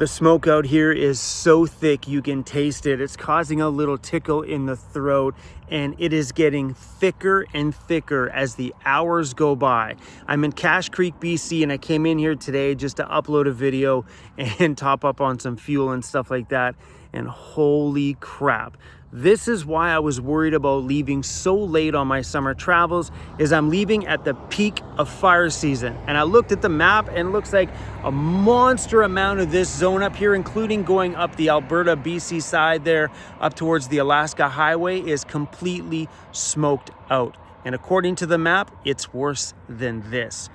The smoke out here is so thick you can taste it. It's causing a little tickle in the throat, and it is getting thicker and thicker as the hours go by. I'm in Cache Creek, BC, and I came in here today just to upload a video and top up on some fuel and stuff like that. And holy crap. This is why I was worried about leaving so late on my summer travels, is I'm leaving at the peak of fire season. And I looked at the map and it looks like a monster amount of this zone up here, including going up the Alberta, BC side there, up towards the Alaska highway, is completely smoked out. And according to the map, it's worse than this.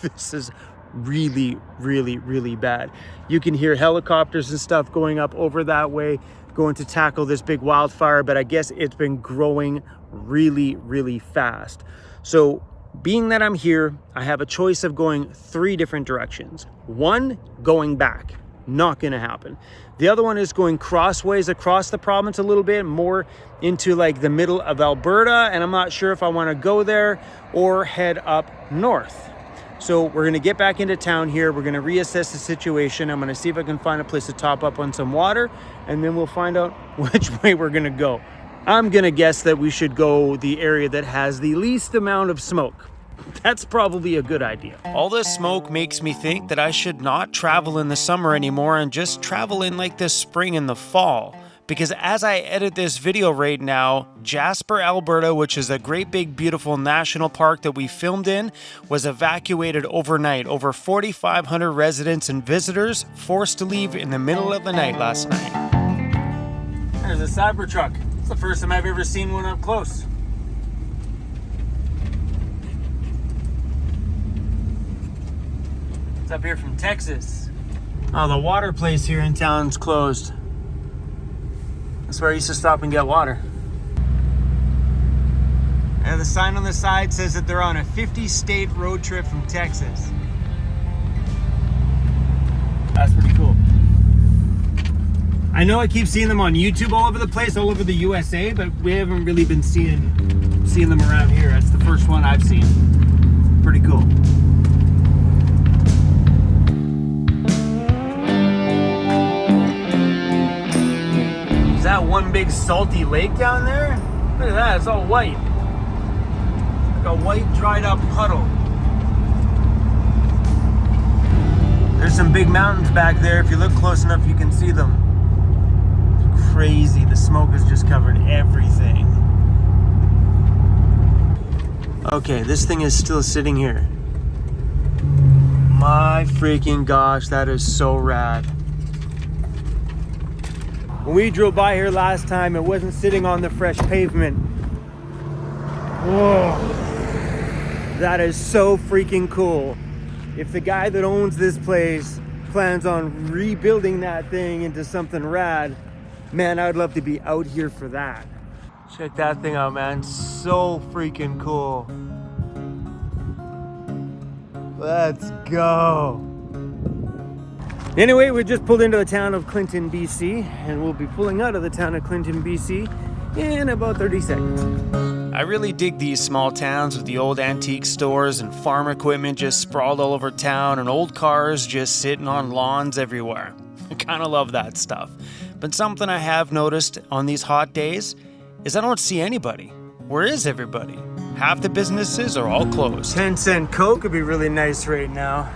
This is really, really, really bad. You can hear helicopters and stuff going up over that way, going to tackle this big wildfire, but I guess it's been growing really, really fast. So being that I'm here, I have a choice of going 3 different directions. One, going back, not gonna happen. The other one is going crossways across the province a little bit, more into like the middle of Alberta, and I'm not sure if I wanna go there or head up north. So we're gonna get back into town here. We're gonna reassess the situation. I'm gonna see if I can find a place to top up on some water, and then we'll find out which way we're gonna go. I'm gonna guess that we should go the area that has the least amount of smoke. That's probably a good idea. All this smoke makes me think that I should not travel in the summer anymore and just travel in like the spring and the fall. Because as I edit this video right now, Jasper, Alberta, which is a great big beautiful national park that we filmed in, was evacuated overnight. Over 4,500 residents and visitors forced to leave in the middle of the night last night. There's a Cybertruck. It's the first time I've ever seen one up close. It's up here from Texas. Oh, the water place here in town's closed. That's where I used to stop and get water. And the sign on the side says that they're on a 50-state road trip from Texas. That's pretty cool. I know I keep seeing them on YouTube all over the place, all over the USA, but we haven't really been seeing them around here. That's the first one I've seen. Pretty cool. That one big salty lake down there? Look at that, it's all white. Like a white dried up puddle. There's some big mountains back there. If you look close enough, you can see them. It's crazy, the smoke has just covered everything. Okay, this thing is still sitting here. My freaking gosh, that is so rad. When we drove by here last time, it wasn't sitting on the fresh pavement. Whoa, that is so freaking cool. If the guy that owns this place plans on rebuilding that thing into something rad, man, I'd love to be out here for that. Check that thing out, man. So freaking cool. Let's go. Anyway, we just pulled into the town of Clinton, BC, and we'll be pulling out of the town of Clinton, BC in about 30 seconds. I really dig these small towns with the old antique stores and farm equipment just sprawled all over town and old cars just sitting on lawns everywhere. I kind of love that stuff. But something I have noticed on these hot days is I don't see anybody. Where is everybody? Half the businesses are all closed. 10-cent Coke would be really nice right now.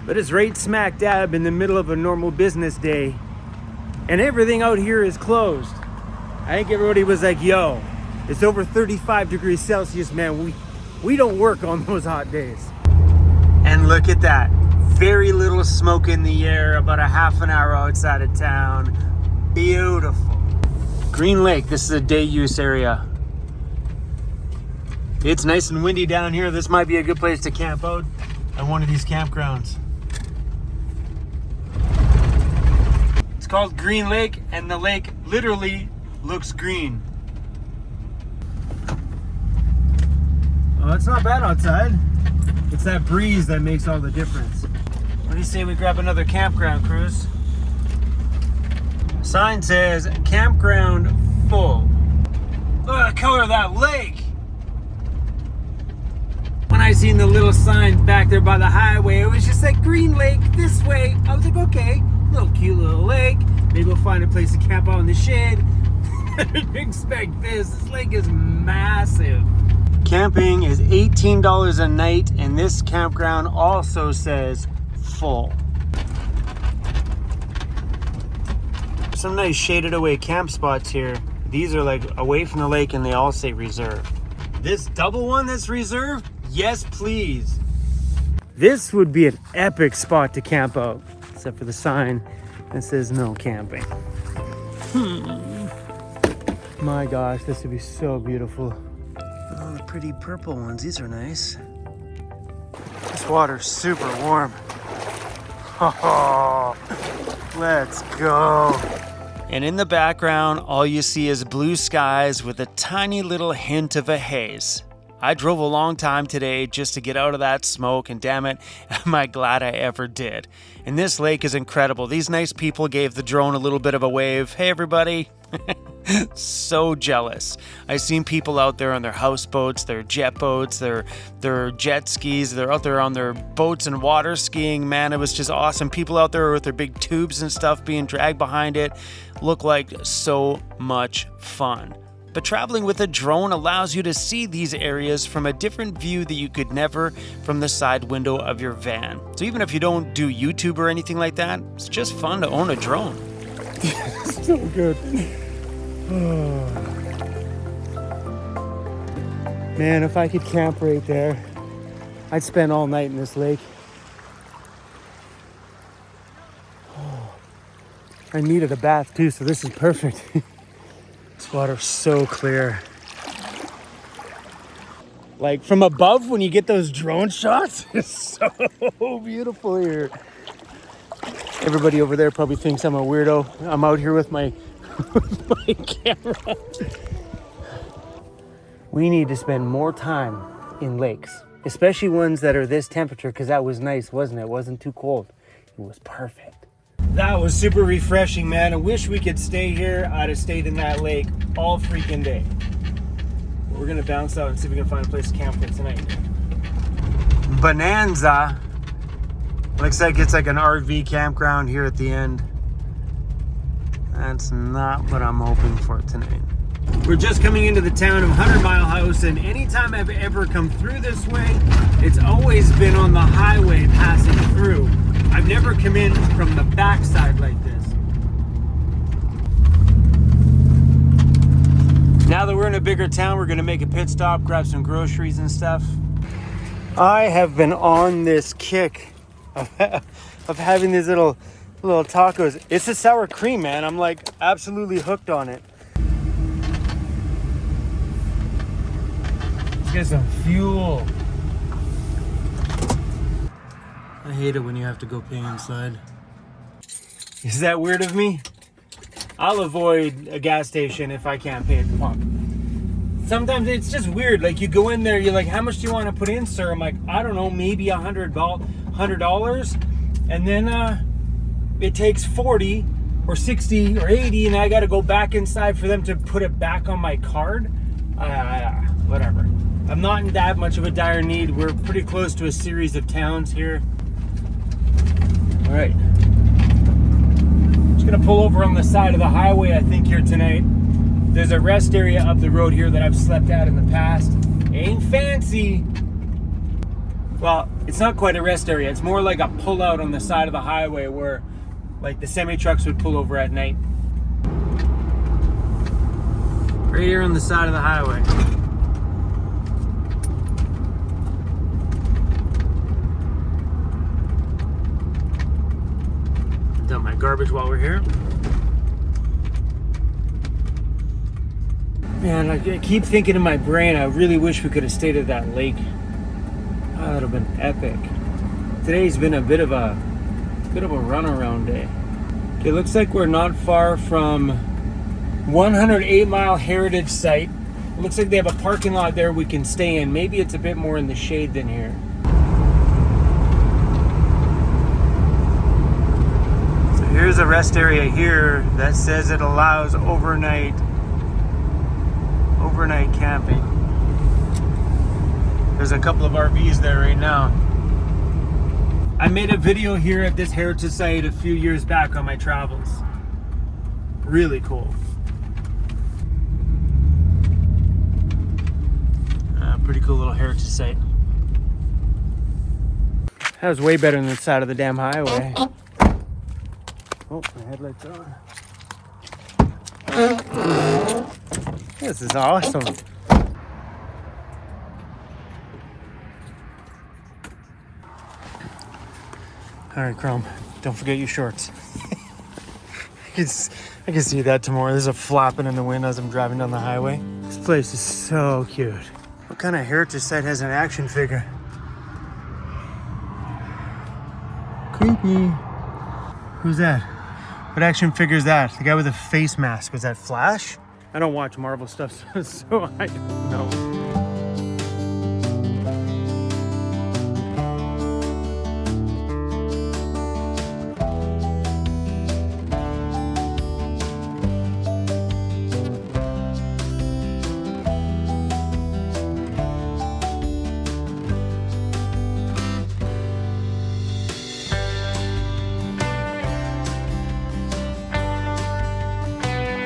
But it's right smack dab in the middle of a normal business day, and everything out here is closed. I think everybody was like, yo, it's over 35 degrees Celsius, man. We don't work on those hot days. And look at that. Very little smoke in the air, about a half an hour outside of town. Beautiful. Green Lake, this is a day use area. It's nice and windy down here. This might be a good place to camp out at one of these campgrounds. It's called Green Lake, and the lake literally looks green. Oh, it's not bad outside. It's that breeze that makes all the difference. What do you say we grab another campground, Cruz? Sign says campground full. Look at the color of that lake. When I seen the little signs back there by the highway, it was just like Green Lake this way. I was like, okay, Little cute little lake. Maybe we'll find a place to camp out in the shade. I didn't expect this. This lake is massive. Camping is $18 a night, and this campground also says full. Some nice shaded away camp spots here. These are like away from the lake, and they all say reserved. This double one that's reserved, yes please. This would be an epic spot to camp out, except for the sign that says no camping. My gosh, this would be so beautiful. Oh, the pretty purple ones, these are nice. This water's super warm. Oh, let's go. And in the background, all you see is blue skies with a tiny little hint of a haze. I drove a long time today just to get out of that smoke, and damn it, am I glad I ever did. And this lake is incredible. These nice people gave the drone a little bit of a wave. Hey everybody. So jealous. I've seen people out there on their houseboats, their jet boats, their jet skis. They're out there on their boats and water skiing. Man, it was just awesome. People out there with their big tubes and stuff being dragged behind it. Look like so much fun. But traveling with a drone allows you to see these areas from a different view that you could never from the side window of your van. So even if you don't do YouTube or anything like that, it's just fun to own a drone. So good. Man, if I could camp right there, I'd spend all night in this lake. I needed a bath too, so this is perfect. This water's so clear. Like from above, when you get those drone shots, it's so beautiful here. Everybody over there probably thinks I'm a weirdo. I'm out here with my camera. We need to spend more time in lakes, especially ones that are this temperature, because that was nice, wasn't it? It wasn't too cold. It was perfect. That was super refreshing, man. I wish we could stay here. I'd have stayed in that lake all freaking day. We're gonna bounce out and see if we can find a place to camp for tonight. Bonanza. Looks like it's like an RV campground here at the end. That's not what I'm hoping for tonight. We're just coming into the town of 100 Mile House, and anytime I've ever come through this way, it's always been on the highway passing through. I've never come in from the backside like this. Now that we're in a bigger town, we're gonna make a pit stop, grab some groceries and stuff. I have been on this kick of having these little tacos. It's a sour cream, man. I'm like absolutely hooked on it. Let's get some fuel. I hate it when you have to go pee inside. Is that weird of me? I'll avoid a gas station if I can't pay at the pump. Sometimes it's just weird. Like you go in there, you're like, how much do you want to put in, sir? I'm like, I don't know, maybe $100. And then it takes 40 or 60 or 80, and I got to go back inside for them to put it back on my card. Whatever. I'm not in that much of a dire need. We're pretty close to a series of towns here. All right. Just gonna pull over on the side of the highway, I think, here tonight. There's a rest area up the road here that I've slept at in the past. Ain't fancy. Well, it's not quite a rest area. It's more like a pull out on the side of the highway where like the semi trucks would pull over at night. Right here on the side of the highway. Dump my garbage while we're here. Man, I keep thinking in my brain, I really wish we could have stayed at that lake. Oh, that would have been epic. Today's been a bit of a runaround day. Okay, looks like we're not far from 108 Mile Heritage Site. It looks like they have a parking lot there we can stay in. Maybe it's a bit more in the shade than here. Here's a rest area here that says it allows overnight camping. There's a couple of RVs there right now. I made a video here at this heritage site a few years back on my travels. Really cool. Pretty cool little heritage site. That was way better than the side of the damn highway. Oh, my headlights are on. This is awesome. All right, Chrome, don't forget your shorts. I can see that tomorrow. There's a flapping in the wind as I'm driving down the highway. This place is so cute. What kind of heritage site has an action figure? Creepy. Who's that? What action figure is that? The guy with the face mask. Was that Flash? I don't watch Marvel stuff, so I don't know.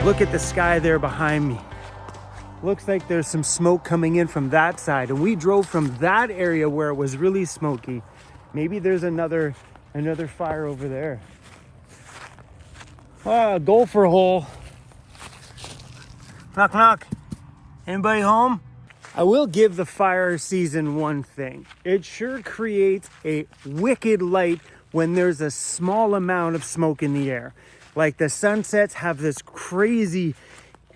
Look at the sky there behind me. Looks like there's some smoke coming in from that side, and we drove from that area where it was really smoky. Maybe there's another fire over there. Gopher hole. Knock, knock. Anybody home? I will give the fire season one thing. It sure creates a wicked light when there's a small amount of smoke in the air. Like the sunsets have this crazy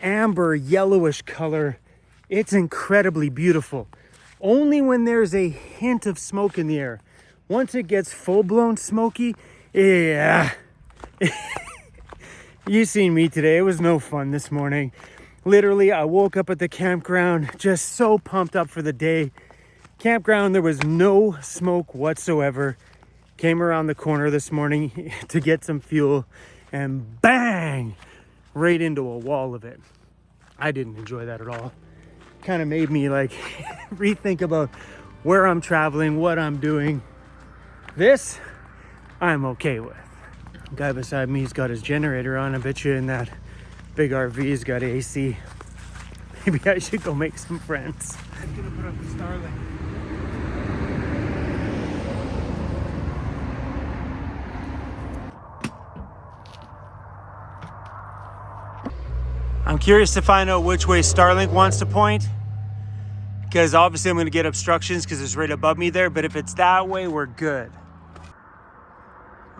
amber yellowish color. It's incredibly beautiful. Only when there's a hint of smoke in the air. Once it gets full-blown smoky, yeah. You seen me today. It was no fun this morning. Literally, I woke up at the campground just so pumped up for the day. Campground, there was no smoke whatsoever. Came around the corner this morning to get some fuel, and bang, right into a wall of it. I didn't enjoy that at all. Kind of made me like rethink about where I'm traveling, what I'm doing. This, I'm okay with. The guy beside me's got his generator on. I bet you in that big RV's got AC. Maybe I should go make some friends. I'm gonna put up the Starlink. I'm curious to find out which way Starlink wants to point, because obviously I'm going to get obstructions because it's right above me there, but if it's that way, we're good.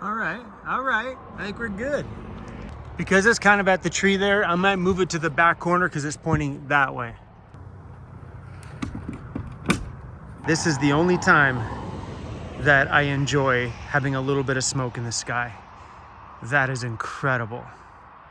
All right, I think we're good. Because it's kind of at the tree there, I might move it to the back corner because it's pointing that way. This is the only time that I enjoy having a little bit of smoke in the sky. That is incredible.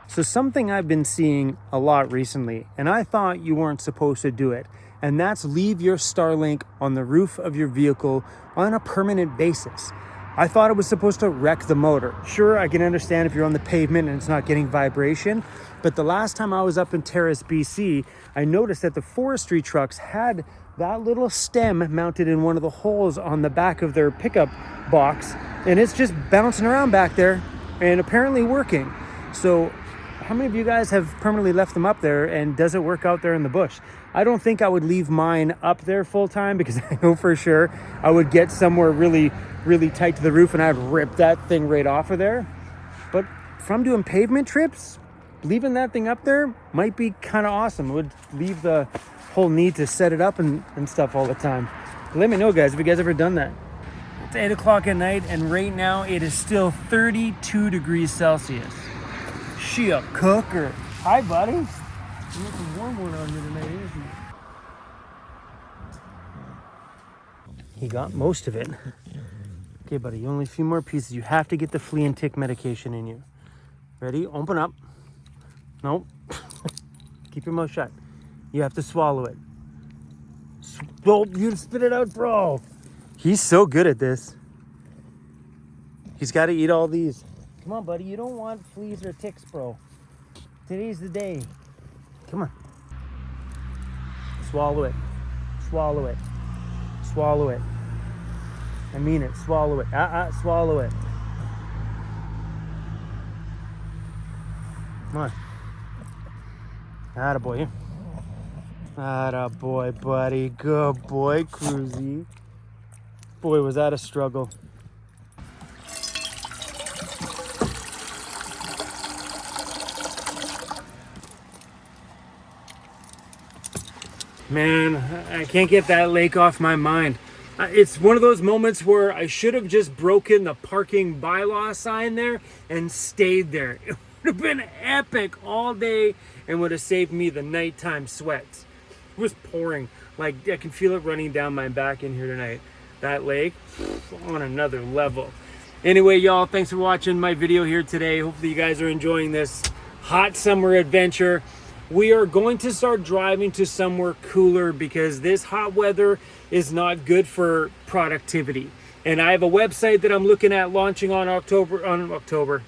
So something I've been seeing a lot recently, and I thought you weren't supposed to do it, and that's leave your Starlink on the roof of your vehicle on a permanent basis. I thought it was supposed to wreck the motor. Sure, I can understand if you're on the pavement and it's not getting vibration, but the last time I was up in Terrace, BC, I noticed that the forestry trucks had that little stem mounted in one of the holes on the back of their pickup box, and it's just bouncing around back there and apparently working. So how many of you guys have permanently left them up there, and does it work out there in the bush? I don't think I would leave mine up there full time, because I know for sure I would get somewhere really, really tight to the roof and I'd rip that thing right off of there. But from doing pavement trips, leaving that thing up there might be kind of awesome. It would leave the whole need to set it up and stuff all the time. But let me know, guys, if you guys ever done that. It's 8 o'clock at night, and right now it is still 32 degrees Celsius. She a cooker. Hi, buddy. You got some warm one on you tonight, isn't he? He got most of it. Okay, buddy, only a few more pieces. You have to get the flea and tick medication in you. Ready? Open up. Nope. Keep your mouth shut. You have to swallow it. Oh, you spit it out, bro. He's so good at this. He's got to eat all these. Come on, buddy. You don't want fleas or ticks, bro. Today's the day. Come on. Swallow it. Swallow it. Swallow it. I mean it. Swallow it. Swallow it. Come on. Attaboy. Attaboy, buddy. Good boy, Cruzy. Boy, was that a struggle. Man, I can't get that lake off my mind. It's one of those moments where I should have just broken the parking bylaw sign there and stayed there. It would have been epic all day and would have saved me the nighttime sweats. It was pouring. Like, I can feel it running down my back in here tonight. That lake, on another level. Anyway, y'all, thanks for watching my video here today. Hopefully you guys are enjoying this hot summer adventure. We are going to start driving to somewhere cooler because this hot weather is not good for productivity. And I have a website that I'm looking at launching on October.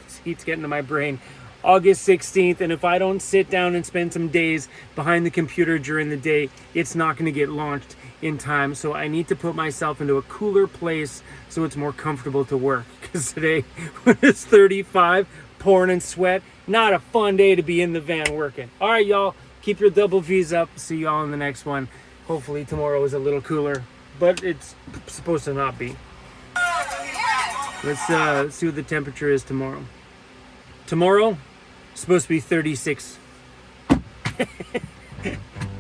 This heat's getting to my brain. August 16th, and if I don't sit down and spend some days behind the computer during the day, it's not going to get launched in time. So I need to put myself into a cooler place so it's more comfortable to work. Because today, when it's 35, pouring in sweat, not a fun day to be in the van working. All right, y'all, keep your double V's up. See y'all in the next one. Hopefully tomorrow is a little cooler, but it's supposed to not be. Let's see what the temperature is tomorrow. Tomorrow, supposed to be 36.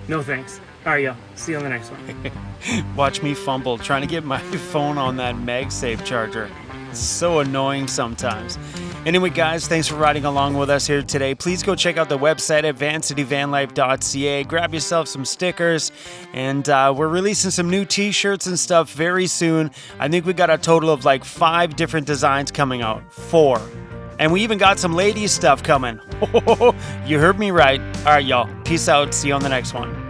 No thanks. All right, y'all. See you on the next one. Watch me fumble trying to get my phone on that MagSafe charger. It's so annoying sometimes. Anyway, guys, thanks for riding along with us here today. Please go check out the website at vancityvanlife.ca. Grab yourself some stickers, and we're releasing some new t-shirts and stuff very soon. I think we got a total of like 5 different designs coming out. 4. And we even got some ladies stuff coming. You heard me right. All right, y'all. Peace out. See you on the next one.